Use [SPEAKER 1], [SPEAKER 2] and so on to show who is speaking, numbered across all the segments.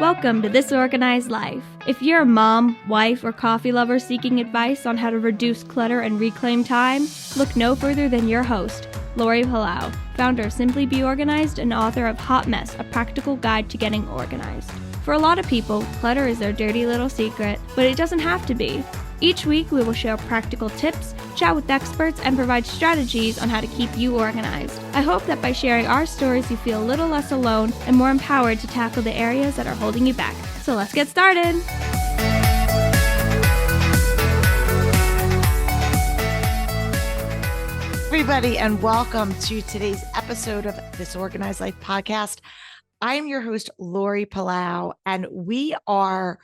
[SPEAKER 1] Welcome to This Organized Life. If you're a mom, wife, or coffee lover seeking advice on how to reduce clutter and reclaim time, look no further than your host, Lori Palau, founder of Simply Be Organized and author of Hot Mess, a practical guide to getting organized. For a lot of people, clutter is their dirty little secret, but it doesn't have to be. Each week, we will share practical tips, chat with experts, and provide strategies on how to keep you organized. I hope that by sharing our stories, you feel a little less alone and more empowered to tackle the areas that are holding you back. So let's get started.
[SPEAKER 2] Everybody, and welcome to today's episode of This Organized Life podcast. I am your host, Lori Palau, and we are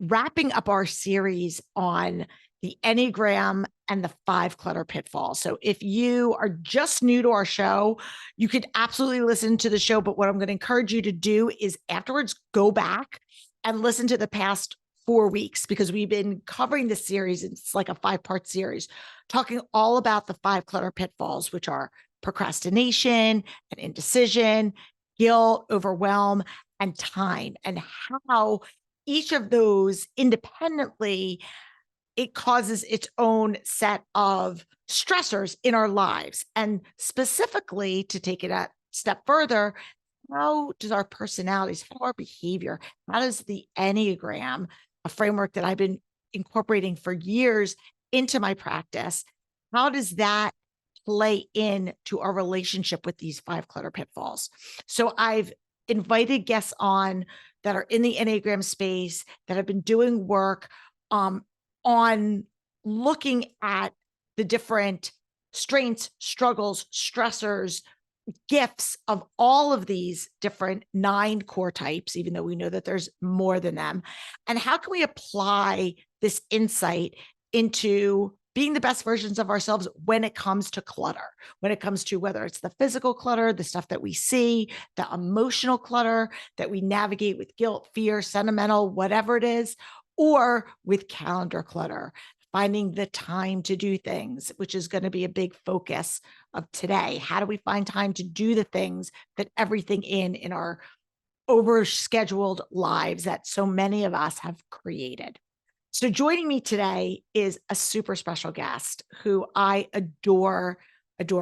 [SPEAKER 2] wrapping up our series on the Enneagram and the 5 Clutter Pitfalls. So if you are just new to our show, you could absolutely listen to the show, but what I'm going to encourage you to do is afterwards go back and listen to the past 4 weeks, because we've been covering this series. It's like a 5-part series, talking all about the 5 Clutter Pitfalls, which are procrastination and indecision, guilt, overwhelm, and time, and how each of those independently, it causes its own set of stressors in our lives. And specifically, to take it a step further, how does our personalities, how our behavior, how does the Enneagram, a framework that I've been incorporating for years into my practice, how does that play into our relationship with these 5 Clutter Pitfalls? So I've invited guests on that are in the Enneagram space, that have been doing work on looking at the different strengths, struggles, stressors, gifts of all of these different 9 core types, even though we know that there's more than them. And how can we apply this insight into being the best versions of ourselves when it comes to clutter, when it comes to whether it's the physical clutter, the stuff that we see, the emotional clutter that we navigate with guilt, fear, sentimental, whatever it is, or with calendar clutter, finding the time to do things, which is going to be a big focus of today. How do we find time to do the things that everything in our overscheduled lives that so many of us have created? So joining me today is a super special guest who I adore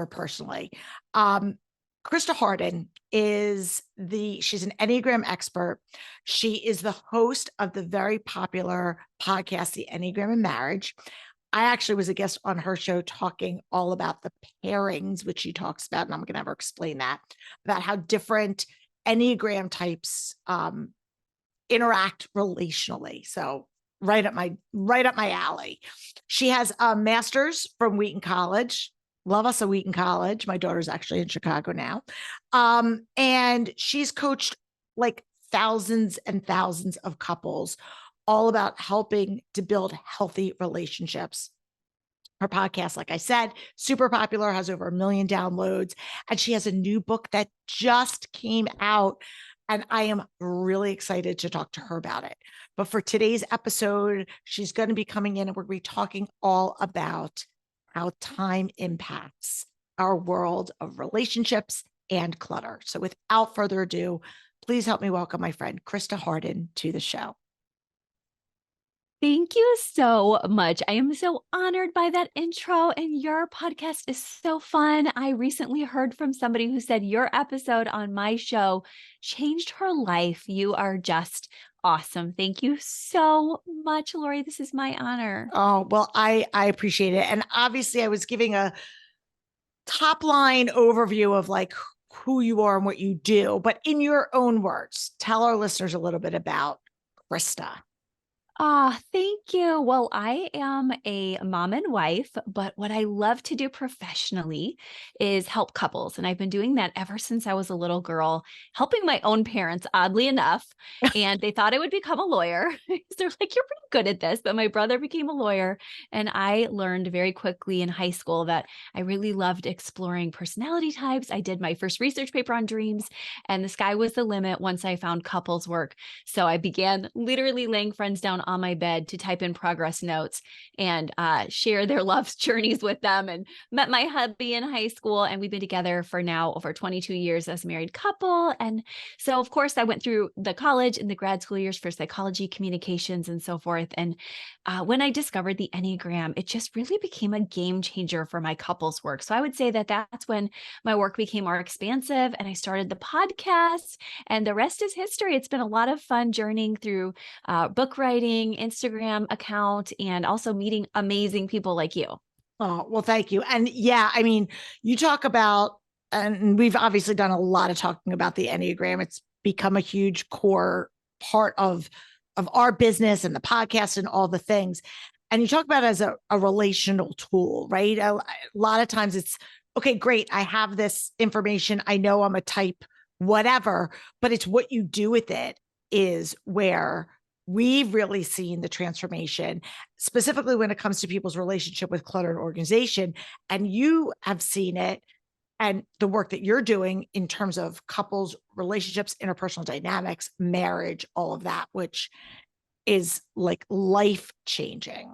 [SPEAKER 2] personally. Christa Hardin she's an Enneagram expert. She is the host of the very popular podcast, The Enneagram and Marriage. I actually was a guest on her show talking all about the pairings, which she talks about, and I'm going to have her explain that, about how different Enneagram types interact relationally. So right up my alley. She has a master's from Wheaton College. Love us a Wheaton College. My daughter's actually in Chicago now. And she's coached like thousands and thousands of couples, all about helping to build healthy relationships. Her podcast, like I said, super popular, has over 1 million downloads. And she has a new book that just came out, and I am really excited to talk to her about it. But for today's episode, she's going to be coming in and we're going to be talking all about how time impacts our world of relationships and clutter. So without further ado, please help me welcome my friend, Christa Hardin, to the show.
[SPEAKER 3] Thank you so much. I am so honored by that intro, and your podcast is so fun. I recently heard from somebody who said your episode on my show changed her life. You are just awesome. Thank you so much, Lori. This is my honor.
[SPEAKER 2] Oh, well, I appreciate it. And obviously I was giving a top line overview of like who you are and what you do, but in your own words, tell our listeners a little bit about Christa.
[SPEAKER 3] Thank you. Well, I am a mom and wife, but what I love to do professionally is help couples. And I've been doing that ever since I was a little girl, helping my own parents, oddly enough. And they thought I would become a lawyer. They're like, you're pretty good at this. But my brother became a lawyer. And I learned very quickly in high school that I really loved exploring personality types. I did my first research paper on dreams, and the sky was the limit once I found couples work. So I began literally laying friends down on my bed to type in progress notes and share their love journeys with them. And met my hubby in high school, and we've been together for now over 22 years as a married couple. And so, of course, I went through the college and the grad school years for psychology, communications, and so forth. And when I discovered the Enneagram, it just really became a game changer for my couples work. So I would say that that's when my work became more expansive, and I started the podcast, and the rest is history. It's been a lot of fun journeying through book writing, Instagram account, and also meeting amazing people like you.
[SPEAKER 2] Oh, well, thank you. And yeah, I mean, you talk about, and we've obviously done a lot of talking about the Enneagram. It's become a huge core part of our business and the podcast and all the things. And you talk about it as a relational tool, right? A lot of times it's, okay, great. I have this information. I know I'm a type, whatever, but it's what you do with it is where we've really seen the transformation, specifically when it comes to people's relationship with clutter and organization. And you have seen it and the work that you're doing in terms of couples, relationships, interpersonal dynamics, marriage, all of that, which is like life changing.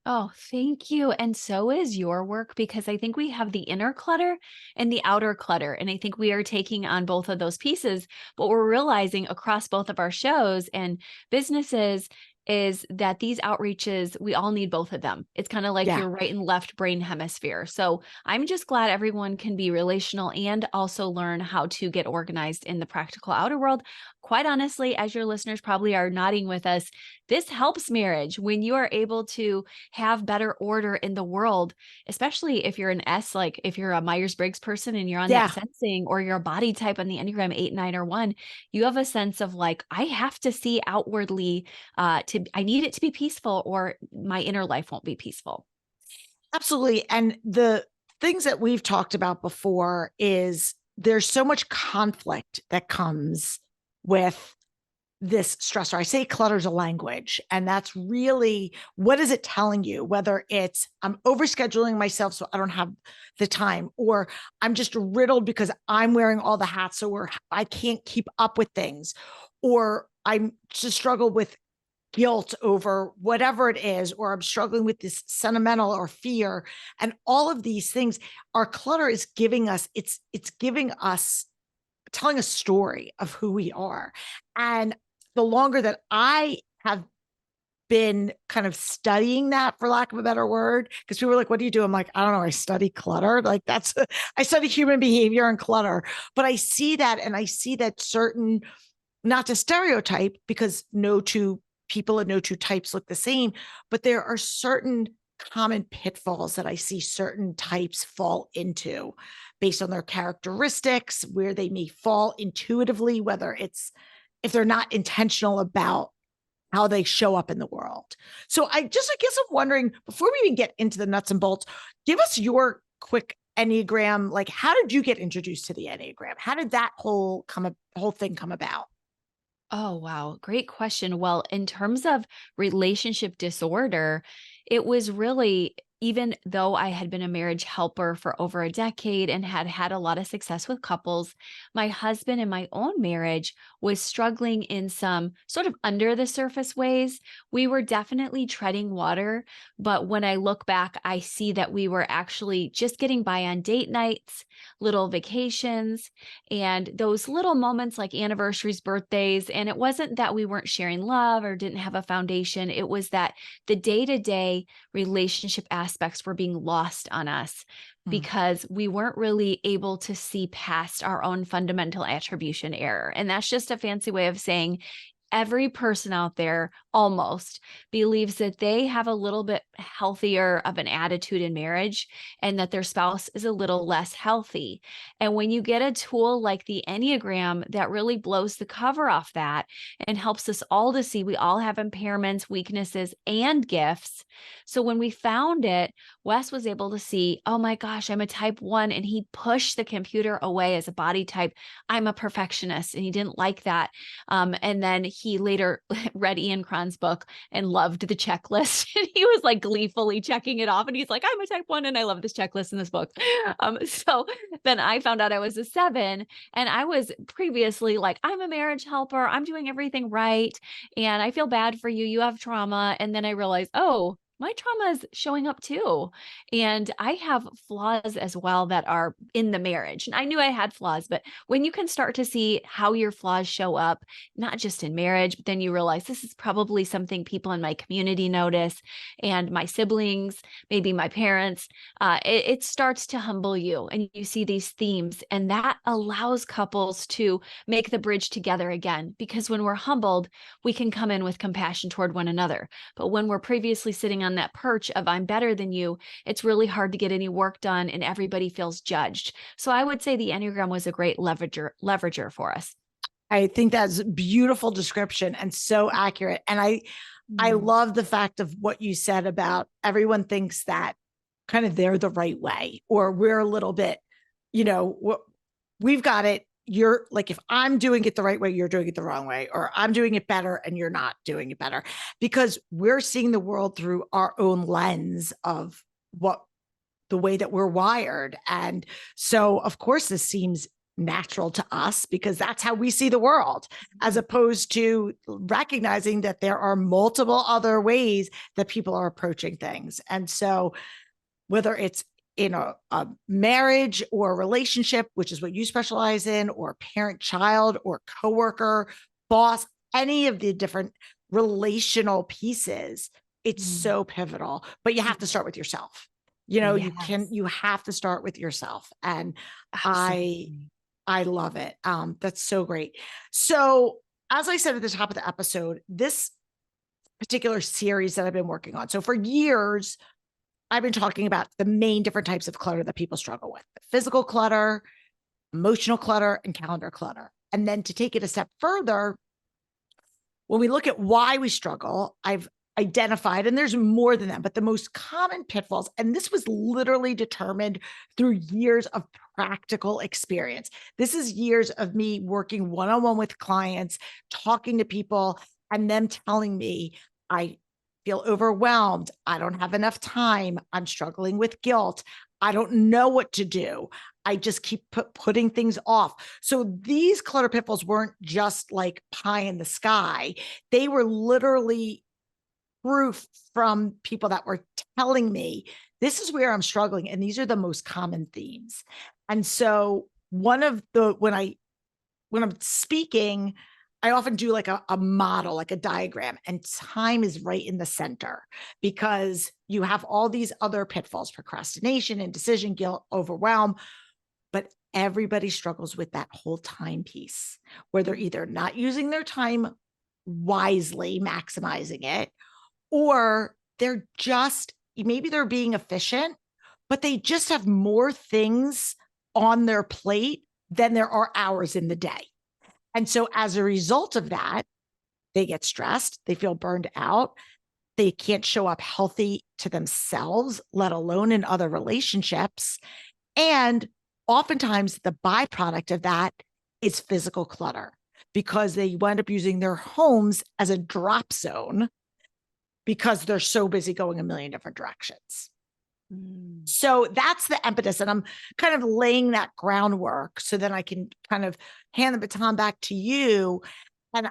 [SPEAKER 3] Oh, thank you. And so is your work, because I think we have the inner clutter and the outer clutter. And I think we are taking on both of those pieces. But we're realizing across both of our shows and businesses is that these outreaches, we all need both of them. It's kind of like your right and left brain hemisphere. So I'm just glad everyone can be relational and also learn how to get organized in the practical outer world. Quite honestly, as your listeners probably are nodding with us, this helps marriage when you are able to have better order in the world, especially if you're an S, like if you're a Myers-Briggs person and you're on that sensing, or you're a body type on the Enneagram 8, 9, or 1, you have a sense of like, I have to see outwardly I need it to be peaceful, or my inner life won't be peaceful.
[SPEAKER 2] Absolutely. And the things that we've talked about before is there's so much conflict that comes with this stressor. I say clutter's a language, and that's really, what is it telling you? Whether it's I'm overscheduling myself so I don't have the time, or I'm just riddled because I'm wearing all the hats so I can't keep up with things, or I'm just struggle with guilt over whatever it is, or I'm struggling with this sentimental or fear. And all of these things, our clutter is giving us, it's giving us, telling a story of who we are. And the longer that I have been kind of studying that, for lack of a better word, because people were like, what do you do? I'm like, I don't know. I study clutter. Like I study human behavior and clutter, but I see that, and I see that certain, not to stereotype, because no two people and no two types look the same, but there are certain common pitfalls that I see certain types fall into based on their characteristics, where they may fall intuitively, whether it's, if they're not intentional about how they show up in the world. So I guess I'm wondering, before we even get into the nuts and bolts, give us your quick Enneagram. Like, how did you get introduced to the Enneagram? How did that whole thing come about?
[SPEAKER 3] Oh, wow. Great question. Well, in terms of relationship disorder, it was really, even though I had been a marriage helper for over a decade and had had a lot of success with couples, my husband in my own marriage was struggling in some sort of under the surface ways. We were definitely treading water, but when I look back, I see that we were actually just getting by on date nights, little vacations, and those little moments like anniversaries, birthdays. And it wasn't that we weren't sharing love or didn't have a foundation. It was that the day-to-day relationship aspects were being lost on us because we weren't really able to see past our own fundamental attribution error. And that's just a fancy way of saying every person out there almost believes that they have a little bit healthier of an attitude in marriage and that their spouse is a little less healthy. And when you get a tool like the Enneagram that really blows the cover off that and helps us all to see we all have impairments, weaknesses, and gifts. So when we found it, Wes was able to see, oh my gosh, I'm a type 1, and he pushed the computer away as a body type. I'm a perfectionist, and he didn't like that. And then he later read Ian Cron's book and loved the checklist. And he was like gleefully checking it off. And he's like, I'm a type 1 and I love this checklist in this book. So then I found out I was a 7, and I was previously like, I'm a marriage helper. I'm doing everything right. And I feel bad for you. You have trauma. And then I realized, oh, my trauma is showing up too. And I have flaws as well that are in the marriage. And I knew I had flaws, but when you can start to see how your flaws show up, not just in marriage, but then you realize this is probably something people in my community notice, and my siblings, maybe my parents, it starts to humble you, and you see these themes, and that allows couples to make the bridge together again. Because when we're humbled, we can come in with compassion toward one another. But when we're previously sitting on that perch of I'm better than you, it's really hard to get any work done, and everybody feels judged. So I would say the Enneagram was a great leverager for us.
[SPEAKER 2] I think that's a beautiful description and so accurate. And I love the fact of what you said about everyone thinks that kind of they're the right way, or we're a little bit, we've got it. You're like, if I'm doing it the right way, you're doing it the wrong way, or I'm doing it better and you're not doing it better, because we're seeing the world through our own lens of the way that we're wired. And so of course this seems natural to us because that's how we see the world, as opposed to recognizing that there are multiple other ways that people are approaching things. And so whether it's in a marriage or a relationship, which is what you specialize in, or parent-child or coworker, boss, any of the different relational pieces, it's so pivotal. But you have to start with yourself. You have to start with yourself. And absolutely. I love it. That's so great. So as I said at the top of the episode, this particular series that I've been working on. So for years, I've been talking about the main different types of clutter that people struggle with: physical clutter, emotional clutter, and calendar clutter. And then to take it a step further, when we look at why we struggle, I've identified, and there's more than that, but the most common pitfalls, and this was literally determined through years of practical experience. This is years of me working one-on-one with clients, talking to people, and them telling me, I feel overwhelmed. I don't have enough time. I'm struggling with guilt. I don't know what to do. I just keep putting things off. So these clutter pitfalls weren't just like pie in the sky. They were literally proof from people that were telling me, this is where I'm struggling. And these are the most common themes. And so when I'm speaking, I often do like a model, like a diagram, and time is right in the center, because you have all these other pitfalls: procrastination, indecision, guilt, overwhelm. But everybody struggles with that whole time piece, where they're either not using their time wisely, maximizing it, or maybe they're being efficient, but they just have more things on their plate than there are hours in the day. And so as a result of that, they get stressed, they feel burned out, they can't show up healthy to themselves, let alone in other relationships. And oftentimes the byproduct of that is physical clutter, because they wind up using their homes as a drop zone because they're so busy going a million different directions. So that's the impetus. And I'm kind of laying that groundwork so then I can kind of hand the baton back to you. And,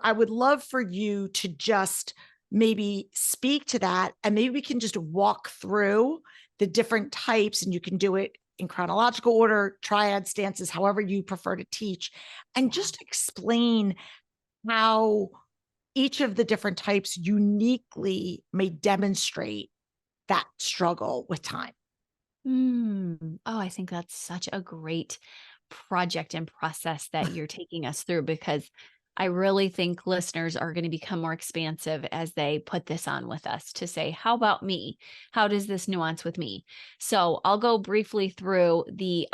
[SPEAKER 2] I would love for you to just maybe speak to that, and maybe we can just walk through the different types, and you can do it in chronological order, triad stances, however you prefer to teach, and just explain how each of the different types uniquely may demonstrate that struggle with time.
[SPEAKER 3] Oh, I think that's such a great project and process that you're taking us through, because I really think listeners are going to become more expansive as they put this on with us to say, how about me? How does this nuance with me? So I'll go briefly through the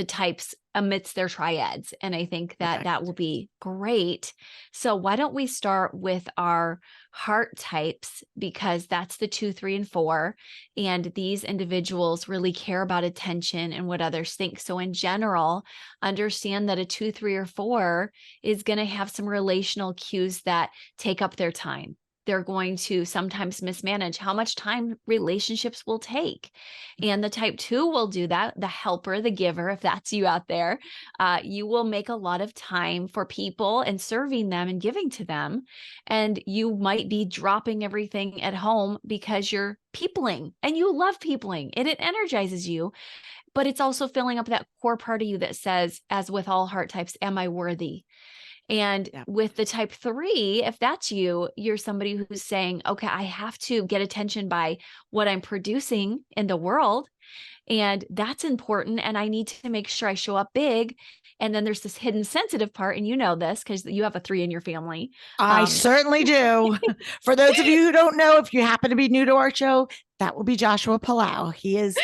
[SPEAKER 3] types amidst their triads. And I think that that will be great. So why don't we start with our heart types, because that's the 2, 3, and 4. And these individuals really care about attention and what others think. So in general, understand that a 2, 3, or 4 is going to have some relational cues that take up their time. They're going to sometimes mismanage how much time relationships will take. And the type 2 will do that, the helper, the giver, if that's you out there. You will make a lot of time for people and serving them and giving to them. And you might be dropping everything at home because you're peopling and you love peopling and it energizes you. But it's also filling up that core part of you that says, as with all heart types, am I worthy? And with the type 3, if that's you, you're somebody who's saying, okay, I have to get attention by what I'm producing in the world. And that's important. And I need to make sure I show up big. And then there's this hidden sensitive part. And you know this because you have a 3 in your family.
[SPEAKER 2] I certainly do. For those of you who don't know, if you happen to be new to our show, that will be Joshua Palau. He is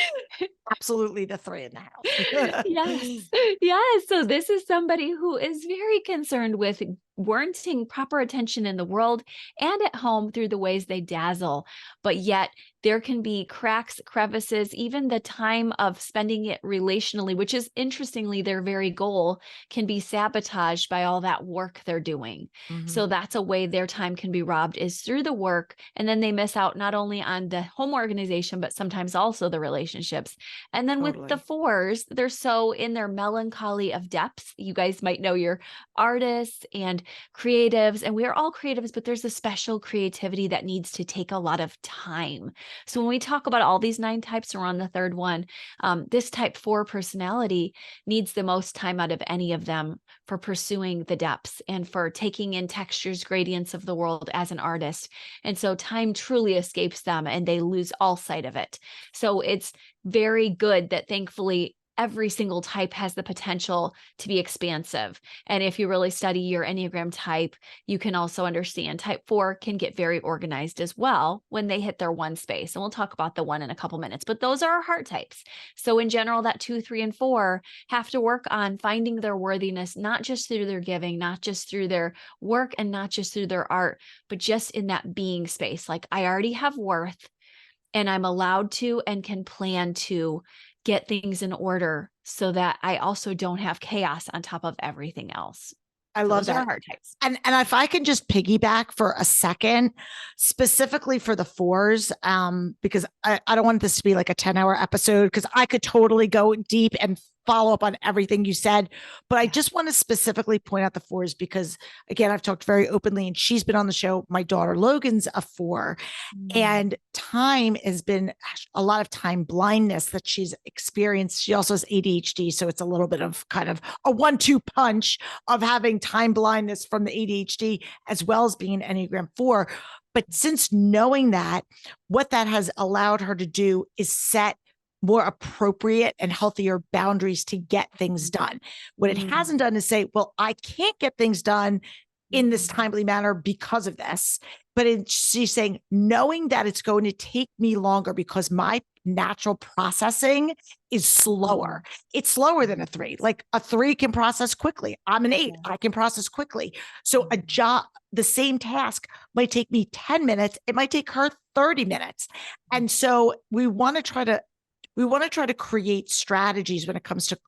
[SPEAKER 2] absolutely the 3 in the house.
[SPEAKER 3] Yes. Yes. So this is somebody who is very concerned with warranting proper attention in the world and at home through the ways they dazzle. But yet there can be cracks, crevices, even the time of spending it relationally, which is interestingly their very goal, can be sabotaged by all that work they're doing. So that's a way their time can be robbed, is through the work. And then they miss out not only on the home organization, but sometimes also the relationships. And then with the 4s, they're so in their melancholy of depths. You guys might know you're artists and creatives, and we are all creatives, but there's a special creativity that needs to take a lot of time. So when we talk about all these 9 types, we're on the 3rd one. This type 4 personality needs the most time out of any of them for pursuing the depths and for taking in textures, gradients of the world as an artist. And so time truly escapes them and they lose all sight of it. So it's very good that thankfully every single type has the potential to be expansive. And if you really study your Enneagram type, you can also understand type 4 can get very organized as well when they hit their 1 space. And we'll talk about the 1 in a couple minutes, but those are our heart types. So in general, that 2, 3, and 4 have to work on finding their worthiness, not just through their giving, not just through their work, and not just through their art, but just in that being space. Like, I already have worth and I'm allowed to and can plan to get things in order so that I also don't have chaos on top of everything else.
[SPEAKER 2] I love that.
[SPEAKER 3] Those are heart types.
[SPEAKER 2] And if I can just piggyback for a second, specifically for the 4s, because I don't want this to be like a 10-hour episode, because I could totally go deep and follow up on everything you said. But I just want to specifically point out the 4s because, again, I've talked very openly and she's been on the show. My daughter Logan's a 4, and time has been a lot of time blindness that she's experienced. She also has ADHD. So it's a little bit of kind of a 1-2 punch of having time blindness from the ADHD as well as being an Enneagram 4. But since knowing that, what that has allowed her to do is set more appropriate and healthier boundaries to get things done. What it hasn't done is say, well, I can't get things done in this timely manner because of this. But she's saying, knowing that it's going to take me longer because my natural processing is slower. It's slower than a 3. Like a 3 can process quickly. I'm an 8. I can process quickly. So a job, the same task might take me 10 minutes. It might take her 30 minutes. And so we want to try to create strategies when it comes to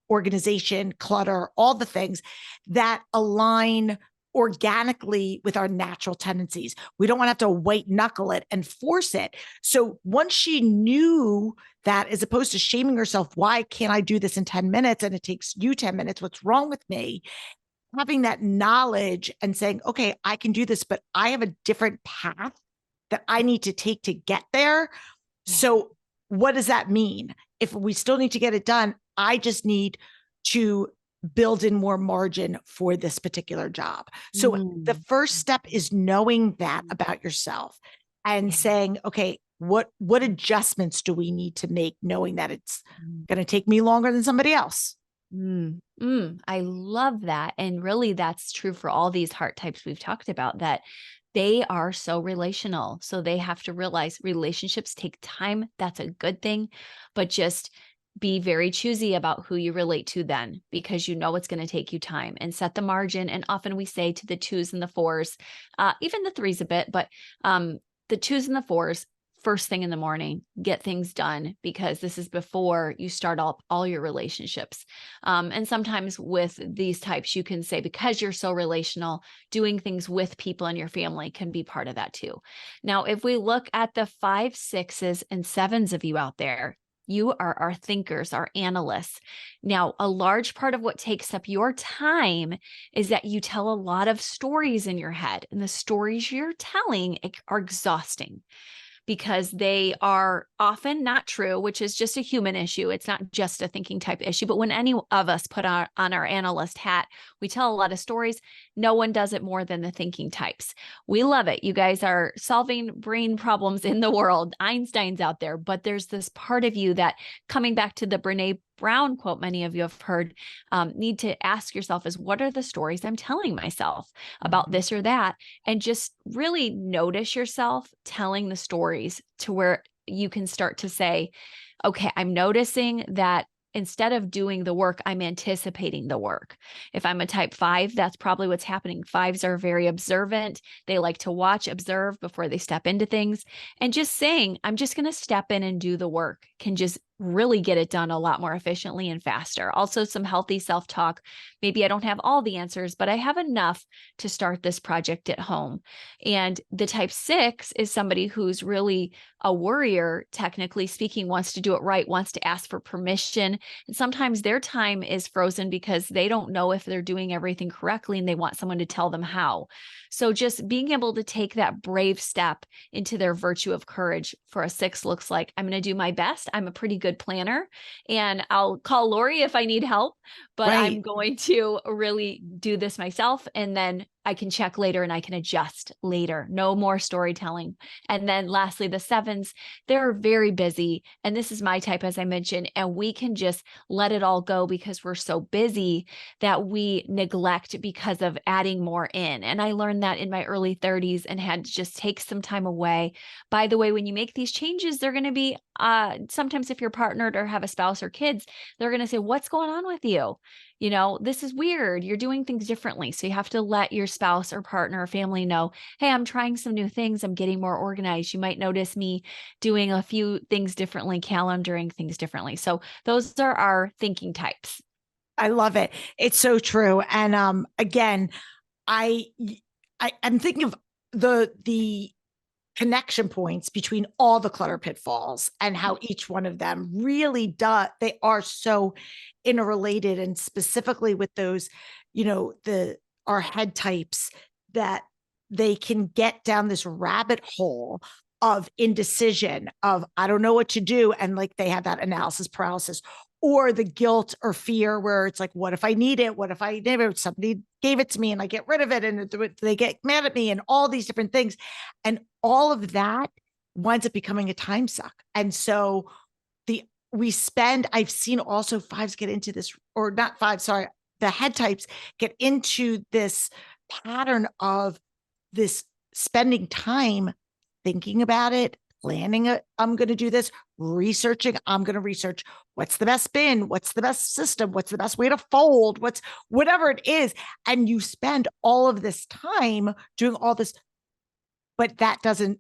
[SPEAKER 2] organization, clutter, all the things that align organically with our natural tendencies. We don't want to have to white knuckle it and force it. So once she knew that, as opposed to shaming herself, why can't I do this in 10 minutes and it takes you 10 minutes? What's wrong with me? Having that knowledge and saying, okay, I can do this, but I have a different path that I need to take to get there. So what does that mean? If we still need to get it done, I just need to build in more margin for this particular job. So the first step is knowing that about yourself and saying, okay, what adjustments do we need to make, knowing that it's going to take me longer than somebody else?
[SPEAKER 3] I love that. And really that's true for all these heart types we've talked about, that they are so relational. So they have to realize relationships take time. That's a good thing, but just be very choosy about who you relate to then, because you know it's going to take you time, and set the margin. And often we say to the 2s and the 4s, even the 3s a bit, but the 2s and the 4s, first thing in the morning, get things done, because this is before you start all your relationships. And sometimes with these types, you can say, because you're so relational, doing things with people in your family can be part of that too. Now, if we look at the 5, 6s, and 7s of you out there, you are our thinkers, our analysts. Now, a large part of what takes up your time is that you tell a lot of stories in your head, and the stories you're telling are exhausting, because they are often not true, which is just a human issue. It's not just a thinking type issue. But when any of us put on our analyst hat, we tell a lot of stories. No one does it more than the thinking types. We love it. You guys are solving brain problems in the world. Einstein's out there, but there's this part of you that, coming back to the Brene Brown quote many of you have heard, need to ask yourself is, what are the stories I'm telling myself about this or that? And just really notice yourself telling the stories to where you can start to say, okay, I'm noticing that instead of doing the work, I'm anticipating the work. If I'm a type 5, that's probably what's happening. 5s are very observant. They like to watch, observe before they step into things. And just saying, I'm just going to step in and do the work can just really get it done a lot more efficiently and faster. Also, some healthy self-talk. Maybe I don't have all the answers, but I have enough to start this project at home. And the type 6 is somebody who's really a worrier, technically speaking, wants to do it right, wants to ask for permission. And sometimes their time is frozen because they don't know if they're doing everything correctly, and they want someone to tell them how. So just being able to take that brave step into their virtue of courage for a 6 looks like, I'm going to do my best. I'm a pretty good planner, and I'll call Lori if I need help, but I'm going to really do this myself. And then I can check later and I can adjust later. No more storytelling. And then lastly, the 7s, they're very busy. And this is my type, as I mentioned, and we can just let it all go because we're so busy that we neglect because of adding more in. And I learned that in my early 30s and had to just take some time away. By the way, when you make these changes, they're going to be, sometimes if you're partnered or have a spouse or kids, they're going to say, what's going on with you? You know, this is weird. You're doing things differently. So you have to let your spouse or partner or family know, hey, I'm trying some new things. I'm getting more organized. You might notice me doing a few things differently, calendaring things differently. So those are our thinking types.
[SPEAKER 2] I love it. It's so true. And again, I'm thinking of the connection points between all the clutter pitfalls and how each one of them really does. They are so interrelated, and specifically with those, our head types, that they can get down this rabbit hole of indecision, of I don't know what to do. And like they have that analysis paralysis, or the guilt or fear where it's like, what if I need it? What if I never, somebody gave it to me and I get rid of it and they get mad at me, and all these different things. And all of that winds up becoming a time suck. And so I've seen also 5s get into this, or not 5, sorry, the head types get into this pattern of this spending time thinking about it, planning it. I'm going to do this, researching. I'm going to research what's the best bin, what's the best system, what's the best way to fold, whatever it is. And you spend all of this time doing all this, but that doesn't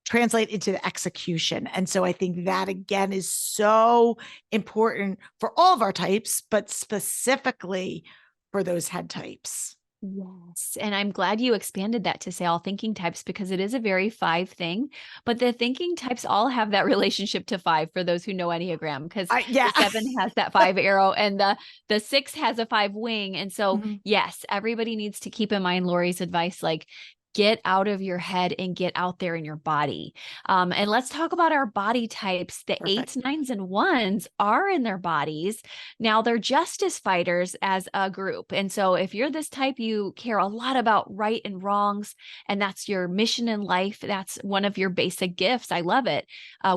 [SPEAKER 2] translate into the execution. And so I think that again is so important for all of our types, but specifically for those head types.
[SPEAKER 3] Yes. And I'm glad you expanded that to say all thinking types, because it is a very 5 thing, but the thinking types all have that relationship to 5 for those who know Enneagram, because the 7 has that 5 arrow and the 6 has a 5 wing. And so, yes, everybody needs to keep in mind Lori's advice, like, get out of your head and get out there in your body. And let's talk about our body types. The
[SPEAKER 2] Perfect.
[SPEAKER 3] 8s, 9s, and 1s are in their bodies. Now they're justice fighters as a group. And so if you're this type, you care a lot about right and wrongs, and that's your mission in life. That's one of your basic gifts. I love it.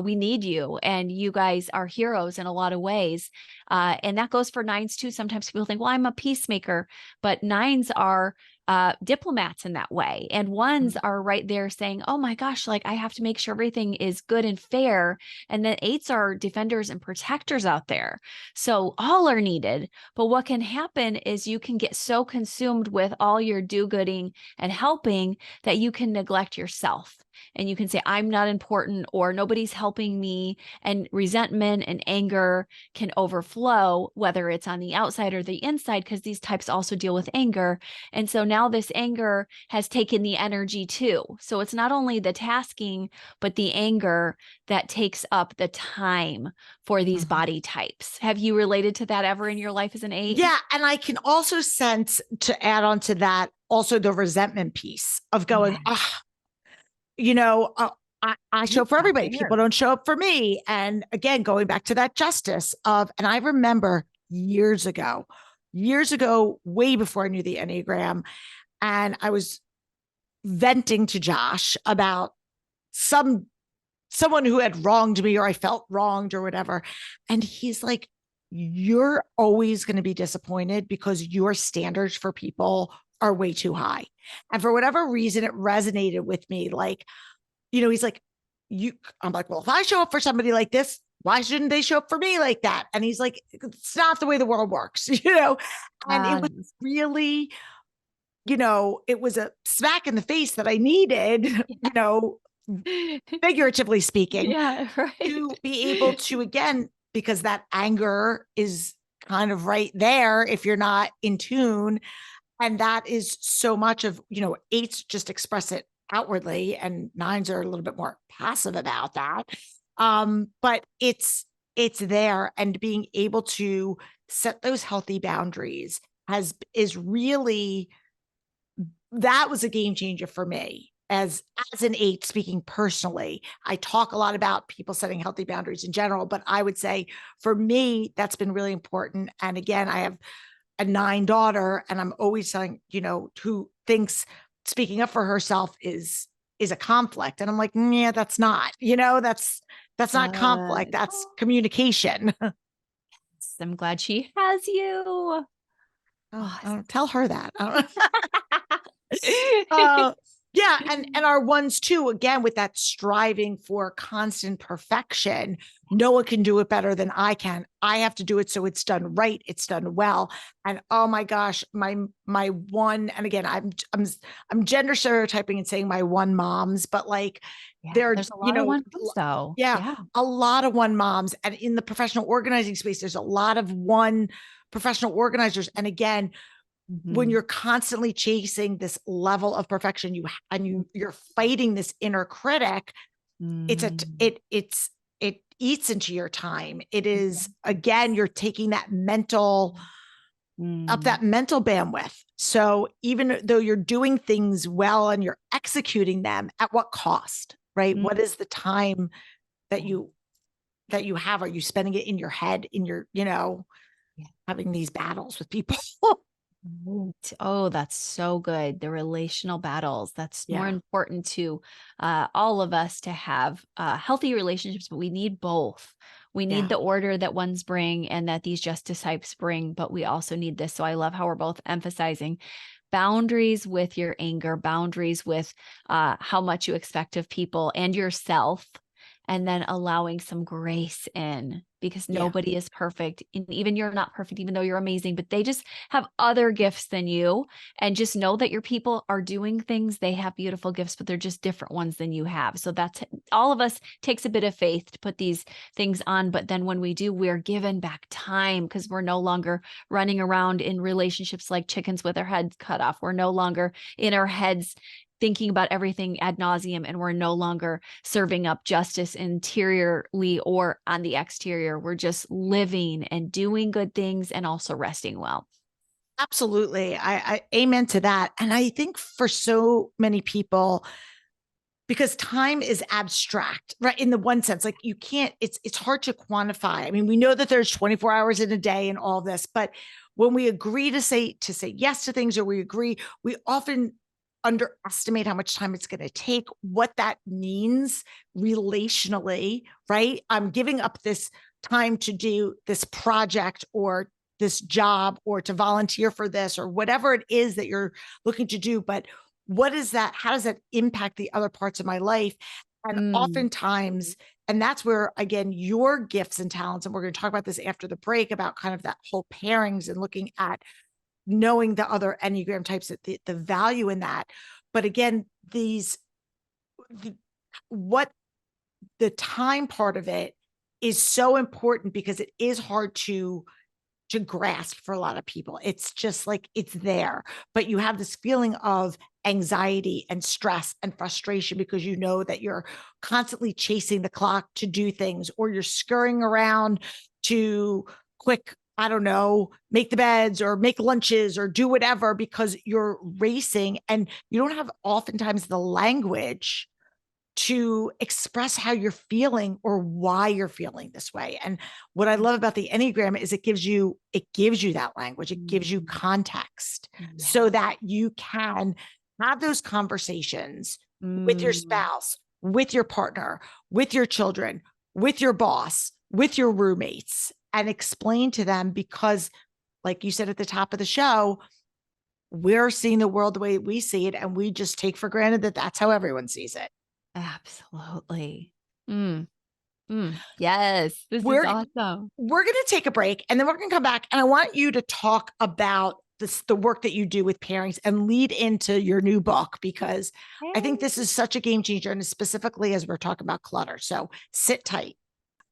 [SPEAKER 3] We need you, and you guys are heroes in a lot of ways. And that goes for 9s too. Sometimes people think, well, I'm a peacemaker, but 9s are diplomats in that way. And ones are right there saying, oh my gosh, like I have to make sure everything is good and fair. And then eights are defenders and protectors out there. So all are needed. But what can happen is you can get so consumed with all your do-gooding and helping that you can neglect yourself. And you can say, I'm not important, or nobody's helping me. And resentment and anger can overflow, whether it's on the outside or the inside, because these types also deal with anger. And so now this anger has taken the energy too. So it's not only the tasking, but the anger that takes up the time for these body types. Have you related to that ever in your life as an eight?
[SPEAKER 2] Yeah. And I can also sense, to add on to that, also the resentment piece of going, I show up for everybody. People don't show up for me. And again, going back to that justice of, and I remember years ago, way before I knew the Enneagram, and I was venting to Josh about someone who had wronged me, or I felt wronged or whatever. And he's like, you're always going to be disappointed because your standards for people are way too high. And for whatever reason, it resonated with me. Like, he's like, I'm like, well, if I show up for somebody like this, why shouldn't they show up for me like that? And he's like, it's not the way the world works, and it was really, it was a smack in the face that I needed, figuratively speaking, to be able to, again, because that anger is kind of right there if you're not in tune. And that is so much of, eights just express it outwardly, and nines are a little bit more passive about that. But it's there, and being able to set those healthy boundaries is really, that was a game changer for me as an eight, speaking personally. I talk a lot about people setting healthy boundaries in general, but I would say for me, that's been really important. And again, I have a 9 daughter, and I'm always saying, who thinks speaking up for herself is a conflict. And I'm like, yeah, that's not, that's not conflict. That's communication.
[SPEAKER 3] I'm glad she has you.
[SPEAKER 2] Tell her that. Yeah. And our ones too, again, with that striving for constant perfection. No one can do it better than I can. I have to do it so it's done right. It's done well. And oh my gosh, my one, and again, I'm gender stereotyping and saying my one moms, but like
[SPEAKER 3] there's a lot of one moms though.
[SPEAKER 2] Yeah, a lot of one moms. And in the professional organizing space, there's a lot of one professional organizers. And again, when you're constantly chasing this level of perfection, you're fighting this inner critic, it eats into your time. It is, again, you're taking that mental up that mental bandwidth. So even though you're doing things well and you're executing them, at what cost, right? What is the time that you have? Are you spending it in your head, in your, having these battles with people?
[SPEAKER 3] Oh, that's so good. The relational battles. That's more important to all of us to have healthy relationships, but we need both. We need the order that ones bring and that these justice types bring, but we also need this. So I love how we're both emphasizing boundaries with your anger, boundaries with how much you expect of people and yourself, and then allowing some grace in, because nobody is perfect. And even you're not perfect, even though you're amazing, but they just have other gifts than you. And just know that your people are doing things. They have beautiful gifts, but they're just different ones than you have. So that's, all of us takes a bit of faith to put these things on. But then when we do, we're given back time, because we're no longer running around in relationships like chickens with our heads cut off. We're no longer in our heads thinking about everything ad nauseum, and we're no longer serving up justice interiorly or on the exterior. We're just living and doing good things and also resting well.
[SPEAKER 2] Absolutely. I amen to that. And I think for so many people, because time is abstract, right? In the one sense, like you can't, it's hard to quantify. I mean, we know that there's 24 hours in a day and all this, but when we agree to say yes to things, or we often underestimate how much time it's going to take, what that means relationally, right? I'm giving up this time to do this project or this job or to volunteer for this or whatever it is that you're looking to do. But what is that? How does that impact the other parts of my life? And oftentimes, and that's where, again, your gifts and talents, and we're going to talk about this after the break about kind of that whole pairings and looking at knowing the other Enneagram types, the value in that. But again, what the time part of it is so important because it is hard to grasp for a lot of people. It's just like, it's there, but you have this feeling of anxiety and stress and frustration because you know that you're constantly chasing the clock to do things, or you're scurrying around to quick, I don't know, make the beds or make lunches or do whatever because you're racing and you don't have oftentimes the language to express how you're feeling or why you're feeling this way. And what I love about the Enneagram is it gives you that language. It gives you context so that you can have those conversations with your spouse, with your partner, with your children, with your boss, with your roommates, and explain to them because, like you said at the top of the show, we're seeing the world the way we see it, and we just take for granted that that's how everyone sees it.
[SPEAKER 3] Absolutely. Yes, this is awesome.
[SPEAKER 2] We're going to take a break and then we're going to come back, and I want you to talk about the work that you do with pairings and lead into your new book, because I think this is such a game changer, and specifically as we're talking about clutter. So sit tight.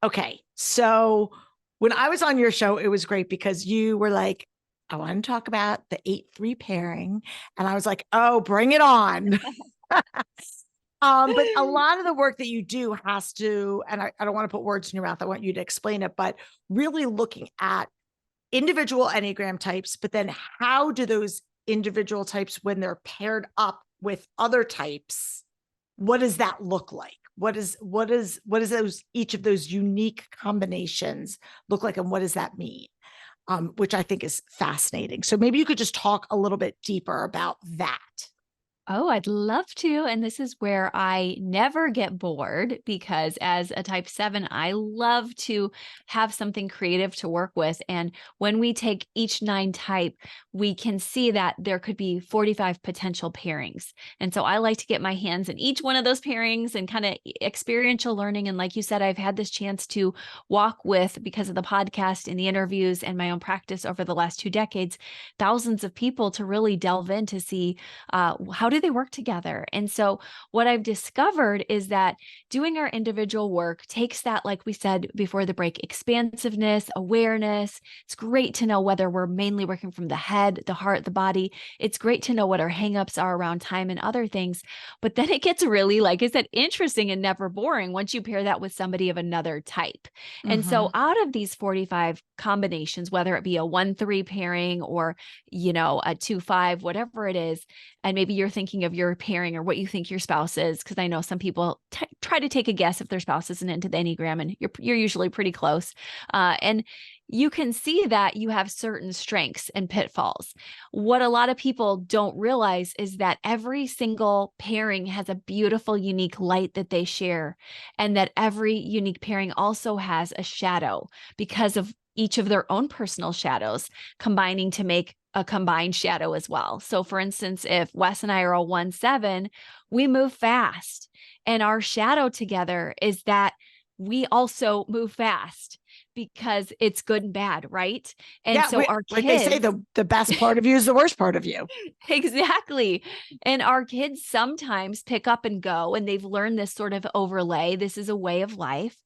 [SPEAKER 2] Okay. So when I was on your show, it was great because you were like, I want to talk about the 8-3 pairing. And I was like, oh, bring it on. But a lot of the work that you do has to, and I don't want to put words in your mouth, I want you to explain it, but really looking at individual Enneagram types, but then how do those individual types, when they're paired up with other types, what does that look like? What is each of those unique combinations look like? And what does that mean? Which I think is fascinating. So maybe you could just talk a little bit deeper about that.
[SPEAKER 3] Oh, I'd love to. And this is where I never get bored because as a type 7, I love to have something creative to work with. And when we take each 9 type, we can see that there could be 45 potential pairings. And so I like to get my hands in each one of those pairings and kind of experiential learning. And like you said, I've had this chance to walk with, because of the podcast and the interviews and my own practice over the last 2 decades, thousands of people to really delve in to see how do they work together? And so what I've discovered is that doing our individual work takes that, like we said before the break, expansiveness, awareness. It's great to know whether we're mainly working from the head, the heart, the body. It's great to know what our hangups are around time and other things. But then it gets really, like I said, interesting and never boring once you pair that with somebody of another type. And so out of these 45 combinations, whether it be a 1-3 pairing or, a 2-5, whatever it is, and maybe you're thinking of your pairing or what you think your spouse is, because I know some people try to take a guess if their spouse isn't into the Enneagram, and you're usually pretty close. And you can see that you have certain strengths and pitfalls. What a lot of people don't realize is that every single pairing has a beautiful, unique light that they share, and that every unique pairing also has a shadow because of each of their own personal shadows combining to make a combined shadow as well. So for instance, if Wes and I are a 1-7, we move fast, and our shadow together is that we also move fast because it's good and bad, right? And so our kids,
[SPEAKER 2] like they say, the best part of you is the worst part of you.
[SPEAKER 3] Exactly. And our kids sometimes pick up and go, and they've learned this sort of overlay. This is a way of life.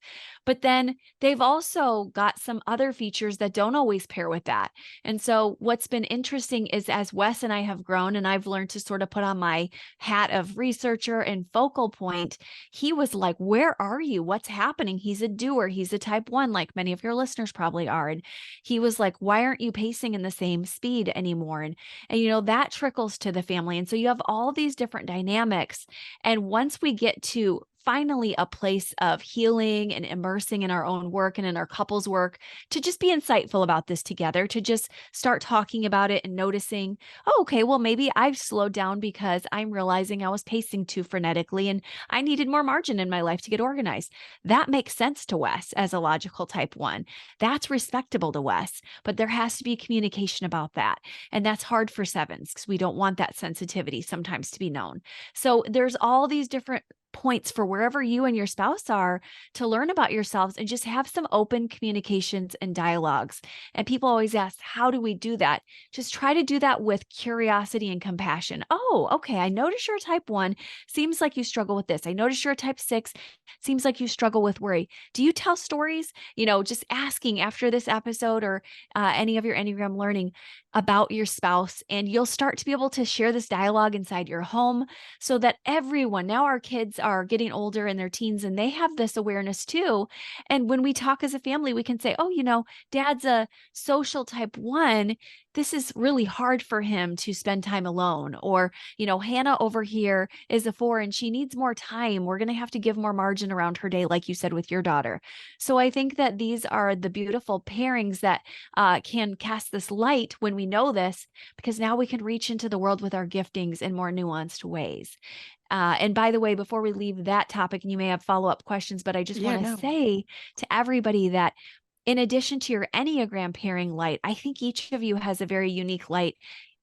[SPEAKER 3] But then they've also got some other features that don't always pair with that. And so what's been interesting is as Wes and I have grown, and I've learned to sort of put on my hat of researcher and focal point, he was like, where are you? What's happening? He's a doer. He's a type 1, like many of your listeners probably are. And he was like, why aren't you pacing in the same speed anymore? And that trickles to the family. And so you have all these different dynamics. And once we get to finally a place of healing and immersing in our own work and in our couples work to just be insightful about this together, to just start talking about it and noticing, oh, okay, well, maybe I've slowed down because I'm realizing I was pacing too frenetically and I needed more margin in my life to get organized. That makes sense to Wes as a logical type 1. That's respectable to Wes, but there has to be communication about that. And that's hard for 7s because we don't want that sensitivity sometimes to be known. So there's all these different points for wherever you and your spouse are to learn about yourselves and just have some open communications and dialogues. And people always ask, how do we do that? Just try to do that with curiosity and compassion. Oh, okay. I notice you're a type 1. Seems like you struggle with this. I notice you're a type 6. Seems like you struggle with worry. Do you tell stories? Just asking after this episode or any of your Enneagram learning about your spouse, and you'll start to be able to share this dialogue inside your home so that everyone, now our kids are getting older in their teens and they have this awareness too. And when we talk as a family, we can say, oh, dad's a social type 1. This is really hard for him to spend time alone. Or, Hannah over here is a 4 and she needs more time. We're going to have to give more margin around her day, like you said, with your daughter. So I think that these are the beautiful pairings that can cast this light when we know this, because now we can reach into the world with our giftings in more nuanced ways. And by the way, before we leave that topic, and you may have follow-up questions, but I just want to say to everybody that in addition to your Enneagram pairing light, I think each of you has a very unique light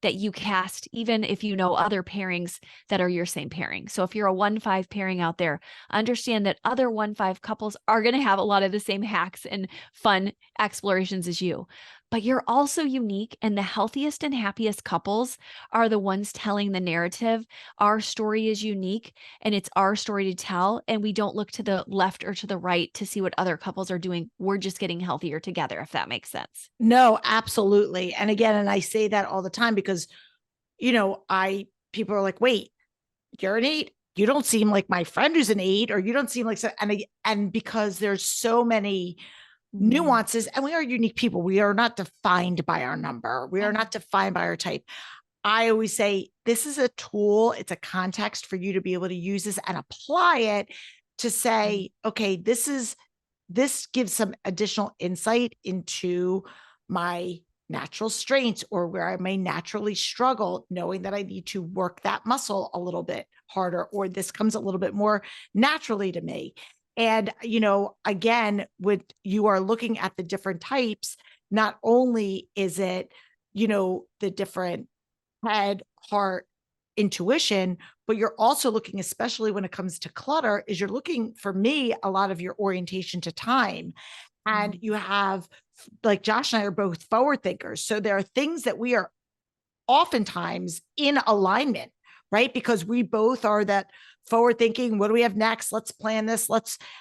[SPEAKER 3] that you cast, even if you know other pairings that are your same pairing. So if you're a 1-5 pairing out there, understand that other 1-5 couples are going to have a lot of the same hacks and fun explorations as you. But you're also unique, and the healthiest and happiest couples are the ones telling the narrative. Our story is unique, and it's our story to tell, and we don't look to the left or to the right to see what other couples are doing. We're just getting healthier together, if that makes sense.
[SPEAKER 2] No, absolutely. And again, and I say that all the time because, people are like, wait, you're an 8. You don't seem like my friend who's an 8, or you don't seem like so. And because there's so many nuances, and we are unique people. We are not defined by our number. We are not defined by our type. I always say this is a tool. It's a context for you to be able to use this and apply it to say, okay, this gives some additional insight into my natural strengths or where I may naturally struggle, knowing that I need to work that muscle a little bit harder, or this comes a little bit more naturally to me. And, again, when you are looking at the different types, not only is it, the different head, heart, intuition, but you're also looking, especially when it comes to clutter, is you're looking, for me, a lot of your orientation to time. And you have, like Josh and I are both forward thinkers. So there are things that we are oftentimes in alignment, right? Because we both are that forward thinking. What do we have next? Let's plan this.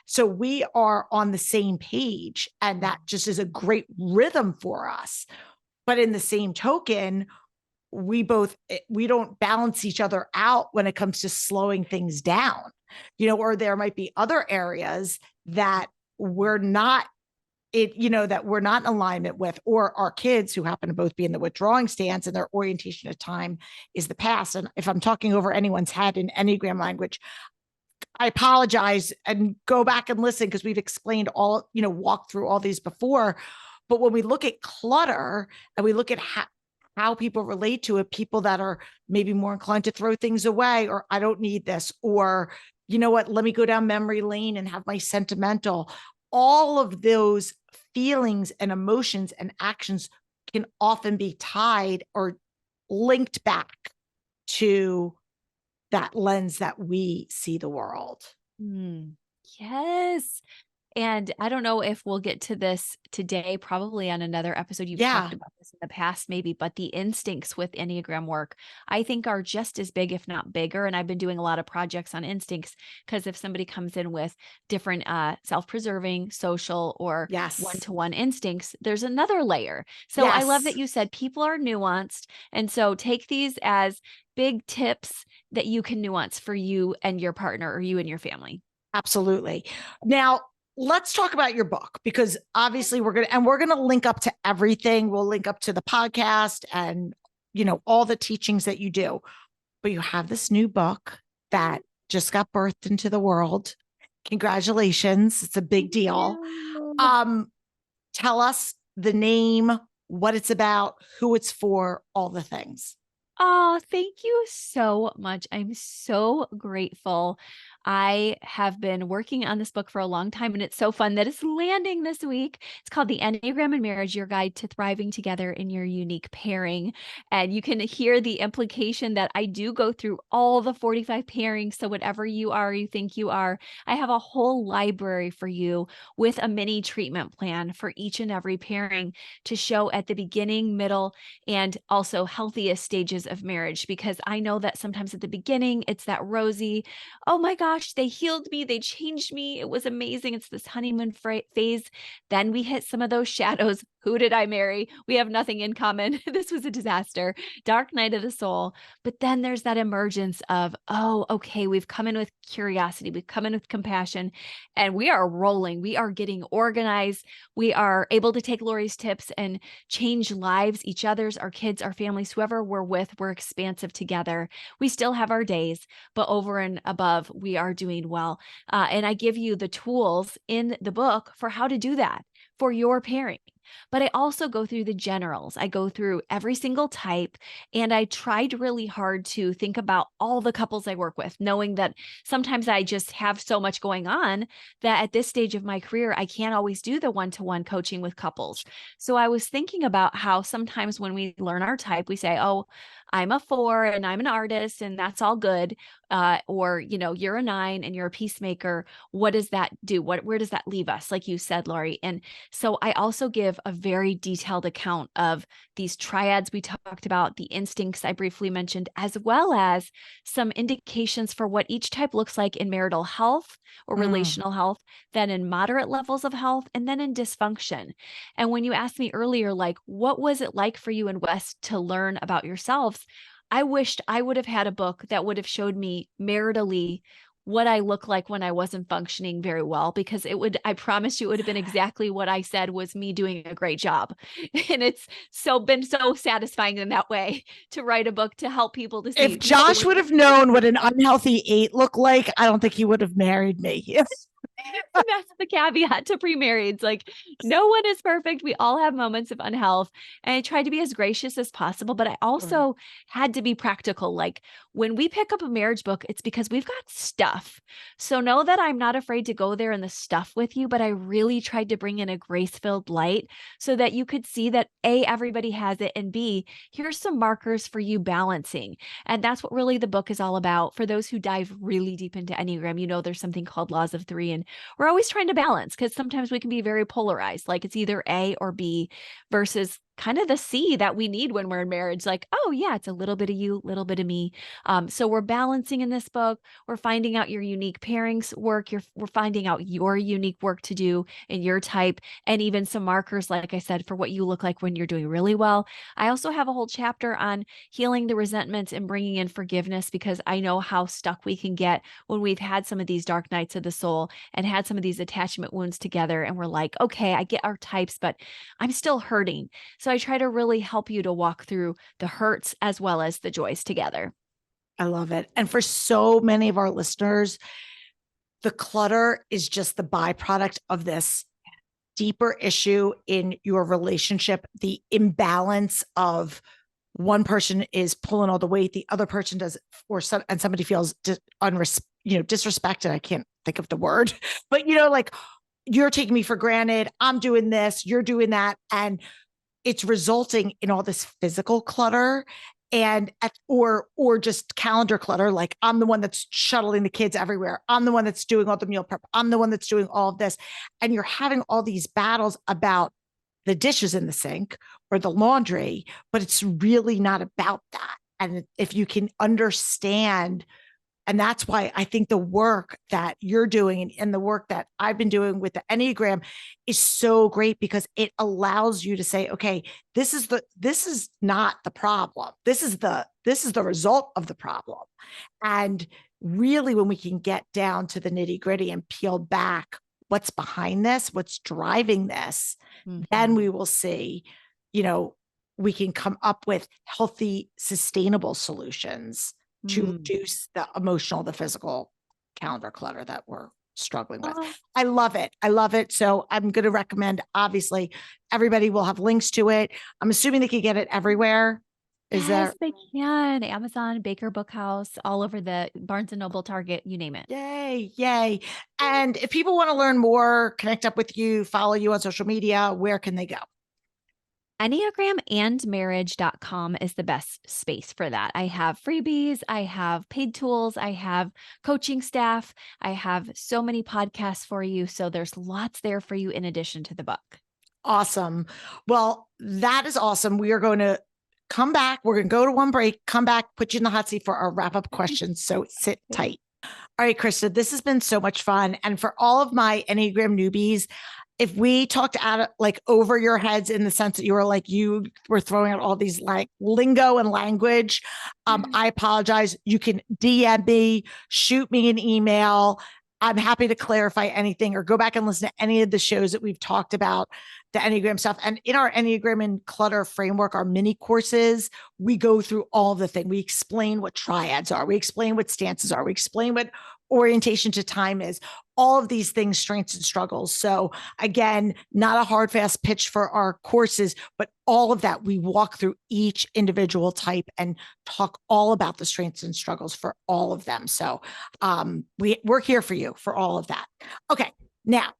[SPEAKER 2] So we are on the same page, and that just is a great rhythm for us. But in the same token, we don't balance each other out when it comes to slowing things down, or there might be other areas that we're not that we're not in alignment with, or our kids who happen to both be in the withdrawing stance and their orientation of time is the past. And if I'm talking over anyone's head in Enneagram language, I apologize and go back and listen, because we've explained all, walked through all these before. But when we look at clutter and we look at how people relate to it, people that are maybe more inclined to throw things away, or I don't need this, or you know what, let me go down memory lane and have my sentimental. All of those feelings and emotions and actions can often be tied or linked back to that lens that we see the world.
[SPEAKER 3] Yes. And I don't know if we'll get to this today, probably on another episode. You've talked about this in the past, maybe, but the instincts with Enneagram work, I think, are just as big, if not bigger. And I've been doing a lot of projects on instincts, because if somebody comes in with different self-preserving, social, or one-to-one instincts, there's another layer. So I love that you said people are nuanced. And so take these as big tips that you can nuance for you and your partner, or you and your family.
[SPEAKER 2] Absolutely. Now, let's talk about your book, because obviously we're going to link up to everything. We'll link up to the podcast and, all the teachings that you do, but you have this new book that just got birthed into the world. Congratulations. It's a big deal. Tell us the name, what it's about, who it's for, all the things.
[SPEAKER 3] Oh, thank you so much. I'm so grateful. I have been working on this book for a long time, and it's so fun that it's landing this week. It's called The Enneagram and Marriage, Your Guide to Thriving Together in Your Unique Pairing. And you can hear the implication that I do go through all the 45 pairings. So whatever you are, you think you are, I have a whole library for you with a mini treatment plan for each and every pairing to show at the beginning, middle, and also healthiest stages of marriage, because I know that sometimes at the beginning, it's that rosy, oh my gosh, they healed me, they changed me, it was amazing. It's this honeymoon phase. Then we hit some of those shadows. Who did I marry? We have nothing in common. This was a disaster. Dark night of the soul. But then there's that emergence of, oh, okay, we've come in with curiosity, we've come in with compassion, and we are rolling. We are getting organized. We are able to take Lori's tips and change lives, each other's, our kids, our families, whoever we're with. We're expansive together. We still have our days, but over and above, we are doing well. And I give you the tools in the book for how to do that for your pairing. But I also go through the generals. I go through every single type, and I tried really hard to think about all the couples I work with, knowing that sometimes I just have so much going on that at this stage of my career, I can't always do the one-to-one coaching with couples. So I was thinking about how sometimes when we learn our type, we say, oh, I'm a 4 and I'm an artist and that's all good. Or, you're a 9 and you're a peacemaker. What does that do? Where does that leave us? Like you said, Lori. And so I also give a very detailed account of these triads we talked about, the instincts I briefly mentioned, as well as some indications for what each type looks like in marital health or relational health, then in moderate levels of health, and then in dysfunction. And when you asked me earlier, like, what was it like for you and Wes to learn about yourselves? I wished I would have had a book that would have showed me maritally what I look like when I wasn't functioning very well, because I promise you, it would have been exactly what I said was me doing a great job. And it's been so satisfying in that way to write a book to help people to see.
[SPEAKER 2] If Josh would have known what an unhealthy 8 looked like, I don't think he would have married me.
[SPEAKER 3] And that's the caveat to pre-marrieds. Like, no one is perfect. We all have moments of unhealth. And I tried to be as gracious as possible, but I also had to be practical. Like, when we pick up a marriage book, it's because we've got stuff. So know that I'm not afraid to go there in the stuff with you, but I really tried to bring in a grace-filled light so that you could see that A, everybody has it, and B, here's some markers for you balancing. And that's what really the book is all about. For those who dive really deep into Enneagram, there's something called laws of 3, and we're always trying to balance, because sometimes we can be very polarized, like it's either A or B, versus kind of the C that we need when we're in marriage. Like, oh yeah, it's a little bit of you, a little bit of me. So we're balancing in this book. We're finding out your unique pairings work. We're finding out your unique work to do in your type, and even some markers, like I said, for what you look like when you're doing really well. I also have a whole chapter on healing the resentments and bringing in forgiveness, because I know how stuck we can get when we've had some of these dark nights of the soul and had some of these attachment wounds together. And we're like, okay, I get our types, but I'm still hurting. So I try to really help you to walk through the hurts as well as the joys together.
[SPEAKER 2] I love it. And for so many of our listeners, the clutter is just the byproduct of this deeper issue in your relationship, the imbalance of one person is pulling all the weight, the other person does, and somebody feels disrespected. I can't think of the word, but like, you're taking me for granted. I'm doing this, you're doing that. And it's resulting in all this physical clutter or just calendar clutter. Like, I'm the one that's shuttling the kids everywhere. I'm the one that's doing all the meal prep. I'm the one that's doing all of this. And you're having all these battles about the dishes in the sink or the laundry, but it's really not about that. And if you can understand, and that's why I think the work that you're doing and the work that I've been doing with the Enneagram is so great, because it allows you to say, okay, this is not the problem. This is the result of the problem. And really, when we can get down to the nitty gritty and peel back what's behind this, what's driving this, then we will see, we can come up with healthy, sustainable solutions to reduce the emotional, the physical calendar clutter that we're struggling with.
[SPEAKER 3] Oh,
[SPEAKER 2] I love it. I love it. So I'm going to recommend, obviously, everybody will have links to it. I'm assuming they can get it everywhere. Is
[SPEAKER 3] yes,
[SPEAKER 2] there?
[SPEAKER 3] they can. Amazon, Baker Bookhouse, all over the Barnes and Noble, Target, you name it.
[SPEAKER 2] Yay, yay. And if people want to learn more, connect up with you, follow you on social media, where can they go?
[SPEAKER 3] Enneagramandmarriage.com is the best space for that. I have freebies, I have paid tools, I have coaching staff, I have so many podcasts for you. So there's lots there for you in addition to the book.
[SPEAKER 2] Awesome. Well, that is awesome. We are going to come back. We're going to go to one break, come back, put you in the hot seat for our wrap up questions. So sit tight. All right, Christa, this has been so much fun. And for all of my Enneagram newbies, if we talked out like over your heads in the sense that you were throwing out all these like lingo and language, I apologize. You can DM me, shoot me an email. I'm happy to clarify anything or go back and listen to any of the shows that we've talked about the Enneagram stuff. And in our Enneagram and Clutter framework, our mini courses, we go through all the things. We explain what triads are. We explain what stances are. We explain what orientation to time is, all of these things, strengths and struggles. So again, not a hard, fast pitch for our courses, but all of that, we walk through each individual type and talk all about the strengths and struggles for all of them. So we're here for you for all of that. Okay. Now,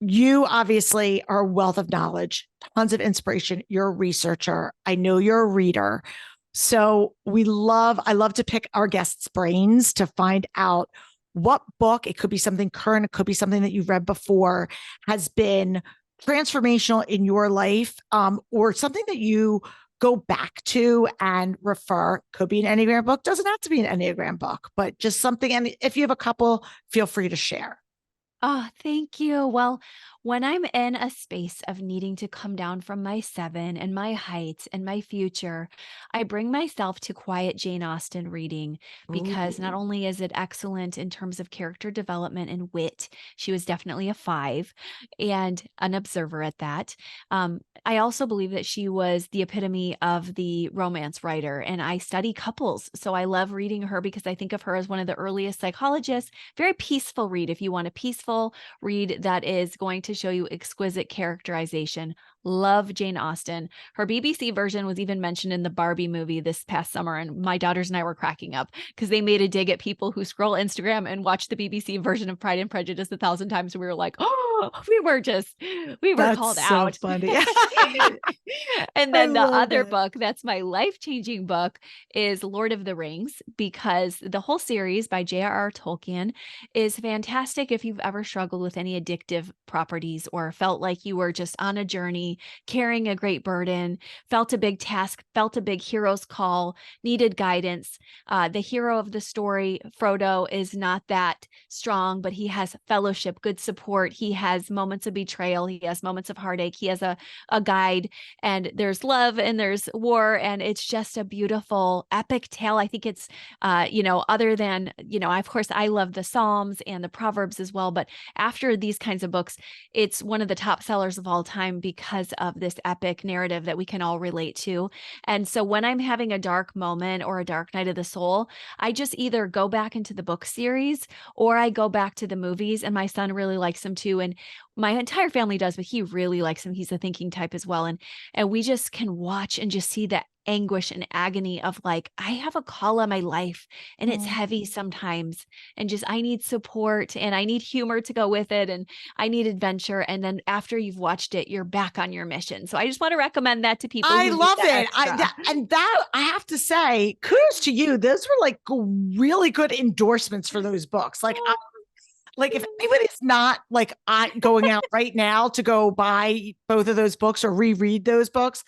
[SPEAKER 2] you obviously are a wealth of knowledge, tons of inspiration. You're a researcher. I know you're a reader. So I love to pick our guests' brains to find out what book, it could be something current, it could be something that you've read before, has been transformational in your life, or something that you go back to and refer. Could be an Enneagram book, doesn't have to be an Enneagram book, but just something. And if you have a couple, feel free to share.
[SPEAKER 3] Oh, thank you. Well, when I'm in a space of needing to come down from my 7 and my height and my future, I bring myself to quiet Jane Austen reading because not
[SPEAKER 2] Ooh.
[SPEAKER 3] only is it excellent in terms of character development and wit, she was definitely a 5 and an observer at that. I also believe that she was the epitome of the romance writer, and I study couples. So I love reading her because I think of her as one of the earliest psychologists. Very peaceful read if you want a peaceful read that is going to show you exquisite characterization. Love Jane Austen. Her BBC version was even mentioned in the Barbie movie this past summer, and my daughters and I were cracking up because they made a dig at people who scroll Instagram and watch the BBC version of Pride and Prejudice 1,000 times. And we were like, oh, we were
[SPEAKER 2] That's
[SPEAKER 3] called
[SPEAKER 2] so
[SPEAKER 3] out.
[SPEAKER 2] funny.
[SPEAKER 3] And
[SPEAKER 2] I
[SPEAKER 3] then the
[SPEAKER 2] love
[SPEAKER 3] other
[SPEAKER 2] it.
[SPEAKER 3] book that's my life-changing book is Lord of the Rings, because the whole series by J.R.R. Tolkien is fantastic if you've ever struggled with any addictive properties or felt like you were just on a journey, carrying a great burden, felt a big task, felt a big hero's call, needed guidance. The hero of the story, Frodo, is not that strong, but he has fellowship, good support. He has moments of betrayal. He has moments of heartache. He has a guide, and there's love and there's war, and it's just a beautiful epic tale. I think it's other than, of course I love the Psalms and the Proverbs as well, but after these kinds of books, it's one of the top sellers of all time because of this epic narrative that we can all relate to. And so when I'm having a dark moment or a dark night of the soul, I just either go back into the book series or I go back to the movies, and my son really likes them too. And my entire family does, but he really likes him. He's a thinking type as well. And we just can watch and just see the anguish and agony of like, I have a call on my life and it's heavy sometimes. And just, I need support and I need humor to go with it. And I need adventure. And then after you've watched it, you're back on your mission. So I just want to recommend that to people
[SPEAKER 2] I
[SPEAKER 3] who need
[SPEAKER 2] love
[SPEAKER 3] that
[SPEAKER 2] it.
[SPEAKER 3] extra.
[SPEAKER 2] I have to say, kudos to you. Those were like really good endorsements for those books. Like if anybody's not like going out right now to go buy both of those books or reread those books,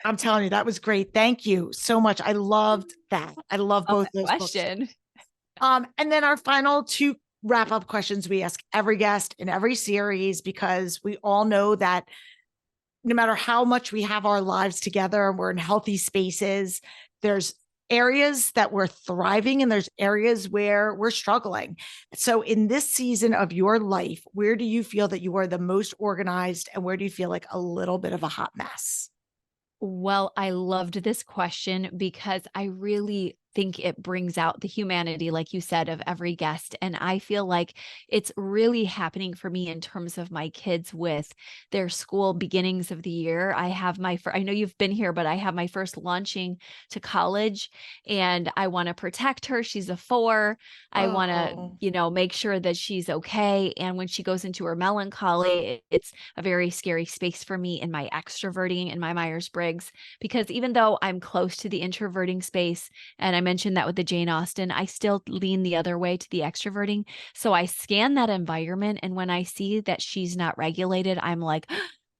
[SPEAKER 2] I'm telling you, that was great. Thank you so much. I loved that. I love both
[SPEAKER 3] That
[SPEAKER 2] those
[SPEAKER 3] question.
[SPEAKER 2] books. And then our final two wrap up questions we ask every guest in every series, because we all know that no matter how much we have our lives together and we're in healthy spaces, there's areas that we're thriving and there's areas where we're struggling. So in this season of your life, where do you feel that you are the most organized and where do you feel like a little bit of a hot mess?
[SPEAKER 3] Well, I loved this question because I really think it brings out the humanity, like you said, of every guest. And I feel like it's really happening for me in terms of my kids with their school beginnings of the year. I have I know you've been here, but I have my first launching to college, and I want to protect her. She's a 4. I want to, make sure that she's okay. And when she goes into her melancholy, it's a very scary space for me in my extroverting and my Myers-Briggs, because even though I'm close to the introverting space, and I mentioned that with the Jane Austen, I still lean the other way to the extroverting. So I scan that environment, and when I see that she's not regulated, I'm like,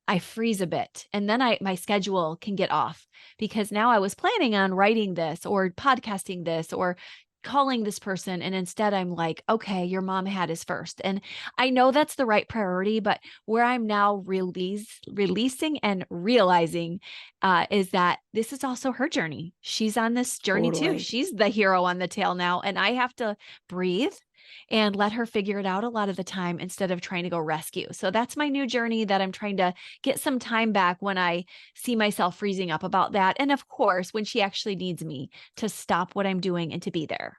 [SPEAKER 3] I freeze a bit, and then my schedule can get off, because now I was planning on writing this or podcasting this or calling this person. And instead I'm like, okay, your mom had is first. And I know that's the right priority, but where I'm now releasing and realizing is that this is also her journey. She's on this journey too. She's the hero on the tail now. And I have to breathe and let her figure it out a lot of the time instead of trying to go rescue. So that's my new journey that I'm trying to get some time back when I see myself freezing up about that. And of course, when she actually needs me to stop what I'm doing and to be there.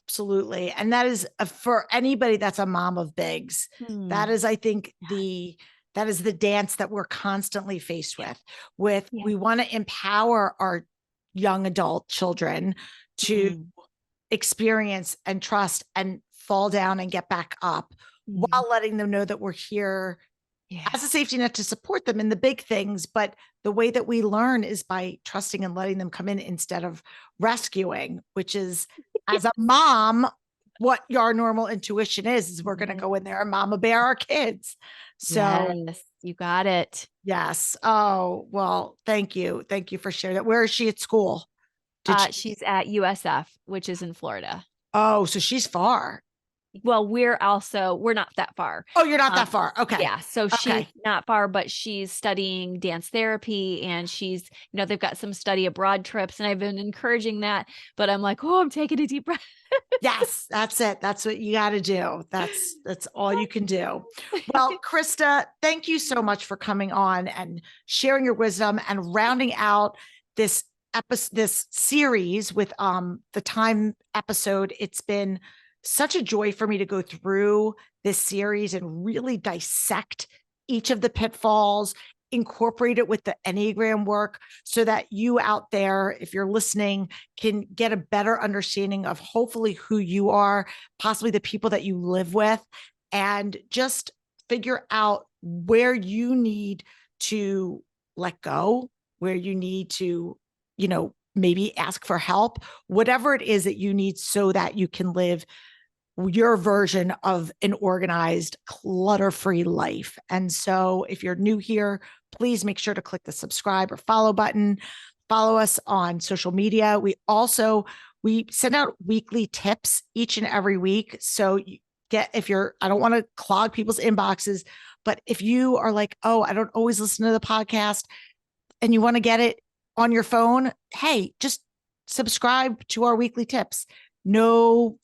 [SPEAKER 2] Absolutely. And that is for anybody that's a mom of bigs. That is, I think, that is the dance that we're constantly faced with. We want to empower our young adult children to experience and trust and fall down and get back up while letting them know that we're here as a safety net to support them in the big things. But the way that we learn is by trusting and letting them come in instead of rescuing, which is, as a mom, what your normal intuition is we're going to go in there and mama bear our kids. So
[SPEAKER 3] yes, you got it.
[SPEAKER 2] Yes. Oh, well, thank you. Thank you for sharing that. Where is she at school?
[SPEAKER 3] She's at USF, which is in Florida.
[SPEAKER 2] Oh, so she's far.
[SPEAKER 3] Well, we're not that far.
[SPEAKER 2] Oh, you're not that far. Okay.
[SPEAKER 3] Yeah. So she's not far, but she's studying dance therapy, and she's, they've got some study abroad trips, and I've been encouraging that, but I'm like, oh, I'm taking a deep breath.
[SPEAKER 2] Yes, that's it. That's what you got to do. That's all you can do. Well, Christa, thank you so much for coming on and sharing your wisdom and rounding out this series with the time episode. It's been such a joy for me to go through this series and really dissect each of the pitfalls, incorporate it with the Enneagram work so that you out there, if you're listening, can get a better understanding of hopefully who you are, possibly the people that you live with, and just figure out where you need to let go, where you need to, maybe ask for help, whatever it is that you need so that you can live your version of an organized, clutter-free life. And so if you're new here, please make sure to click the subscribe or follow button. Follow us on social media. We send out weekly tips each and every week. So I don't want to clog people's inboxes, but if you are like, oh, I don't always listen to the podcast and you want to get it on your phone, hey, just subscribe to our weekly tips. No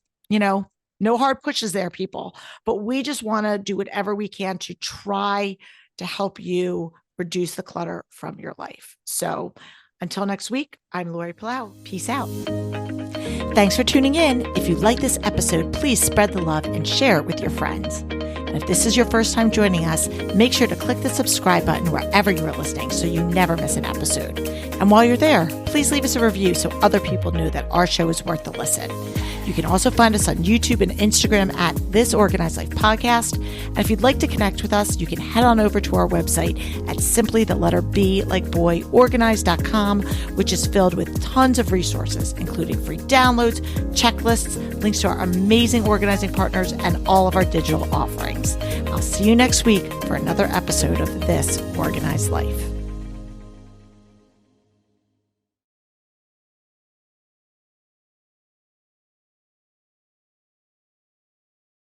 [SPEAKER 2] hard pushes there, people, but we just want to do whatever we can to try to help you reduce the clutter from your life. So until next week, I'm Lori Palau. Peace out. Thanks for tuning in. If you like this episode, please spread the love and share it with your friends. And if this is your first time joining us, make sure to click the subscribe button wherever you are listening so you never miss an episode. And while you're there, please leave us a review so other people know that our show is worth the listen. You can also find us on YouTube and Instagram at This Organized Life Podcast. And if you'd like to connect with us, you can head on over to our website at simplythelletterBorganized.com, which is filled with tons of resources, including free downloads, checklists, links to our amazing organizing partners, and all of our digital offerings. I'll see you next week for another episode of This Organized Life.